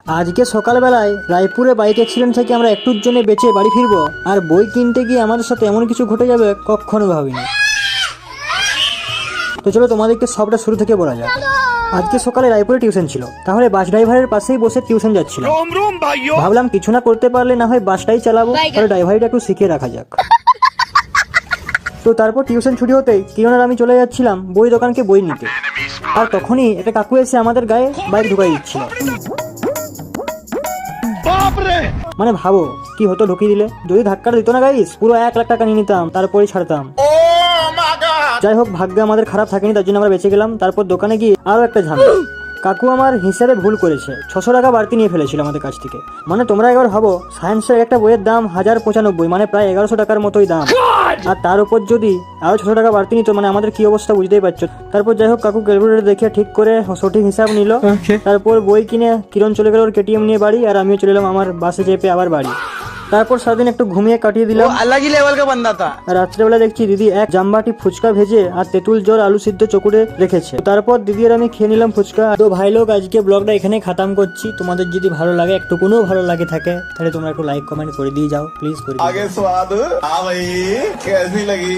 আজকে সকালবেলায় রায়পুরে bike accident থেকে আমরা একটুর জন্য বেঁচে বাড়ি ফিরবো, আর বই কিনতে গিয়ে আমাদের সাথে এমন কিছু ঘটে যাবে কখনো ভাবিনি। তো চলো তোমাদেরকে সবটা শুরু থেকে বলা যাক। আজকে সকালে রায়পুরে টিউশন ছিল, তাহলে বাস ড্রাইভারের পাশেই বসে টিউশন যাচ্ছিল। ভাবলাম কিছু না করতে পারলে না হয় বাসটাই চালাবো, তাহলে ড্রাইভারটা একটু শিখিয়ে রাখা যাক। তো তারপর টিউশন ছুটি হতেই কিরণ আর আমি চলে যাচ্ছিলাম বই দোকানকে বই নিতে, আর তখনই একটা কাকু এসে আমাদের গায়ে বাইক ঢুকাই দিচ্ছিল। মানে ভাবো কি হতো ঢুকিয়ে দিলে, যদি ধাক্কাটা দিত না গাইস, পুরো 1 লাখ টাকা নিয়ে নিতাম, তারপরে ছাড়তাম। যাই হোক, ভাগ্য আমাদের খারাপ থাকেনি, তার জন্য আমরা বেঁচে গেলাম। তারপর দোকানে গিয়ে আরো একটা ঝামেলা। কাকু আমার হিসাবে ভুল করেছে, 600 টাকা বাড়তি নিয়ে ফেলেছিল আমাদের কাছ থেকে। মানে তোমরা একবার ভাবো, সায়েন্সের একটা বইয়ের দাম 1095, মানে প্রায় 1100 টাকার মতোই দাম, আর তার উপর যদি আরো 600 টাকা বাড়তি নিত, মানে আমাদের কি অবস্থা বুঝতেই পারছো। তারপর যাই হোক, কাকু ক্যালকুলেটর দেখে ঠিক করে সঠিক হিসাব নিল। তারপর বই কিনে কিরণ চলে গেল ওর কেটিএম নিয়ে বাড়ি, আর আমিও চলে এলাম আমার বাসে চেপে আবার বাড়ি। তারপর সারাদিন একটু ঘুমিয়ে কাটিয়ে দিলাম। अलग ही लेवल का बंदा था। রাত্রেবেলা দেখছি দিদি এক জামবাটি ফুচকা ভেজে আর তেঁতুল জল আলু সিদ্ধ চকুড়ে রেখেছে। তারপর দিদি আর আমি খেয়ে নিলাম ফুচকা। তো ভাই লোক, আজকে ব্লগটা এখানে খতম করছি। তোমাদের যদি ভালো লাগে, একটু কোনো ভালো লাগে থাকে, তাহলে তোমরা একটু লাইক কমেন্ট করে দিয়ে যাও প্লিজ, করে দিও। आगे स्वाद हाँ भाई कैसी लगी।